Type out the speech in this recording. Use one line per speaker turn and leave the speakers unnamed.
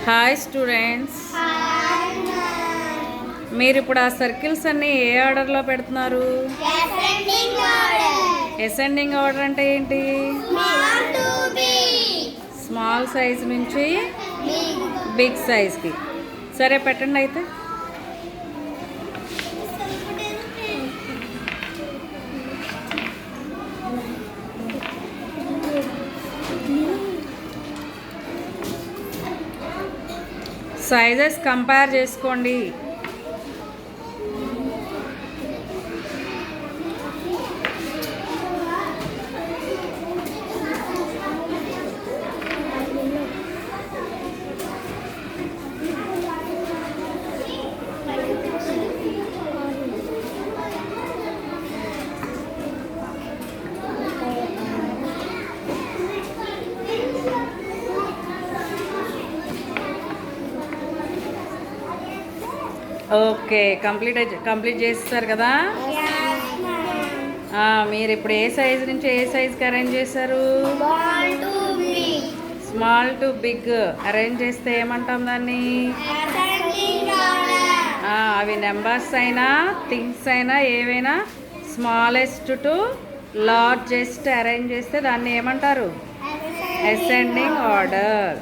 Hi students, మీరు ఇప్పుడు ఆ సర్కిల్స్ అన్నీ ఏ ఆర్డర్లో పెడుతున్నారు? అసెండింగ్ ఆర్డర్ అంటే ఏంటి? స్మాల్ సైజ్ నుంచి బిగ్ సైజ్కి. సరే, పెట్టండి అయితే. సైజెస్ కంపేర్ చేసుకోండి. ఓకే, కంప్లీట్ చేసేసారు కదా. మీరు ఇప్పుడు ఏ సైజ్ నుంచి ఏ సైజ్కి అరేంజ్ చేశారు? స్మాల్ టు బిగ్ అరేంజ్ చేస్తే ఏమంటాం దాన్ని? అవి నెంబర్స్ అయినా థింగ్స్ అయినా ఏవైనా స్మాలెస్ట్ టు లార్జెస్ట్ అరేంజ్ చేస్తే దాన్ని ఏమంటారు? Ascending order.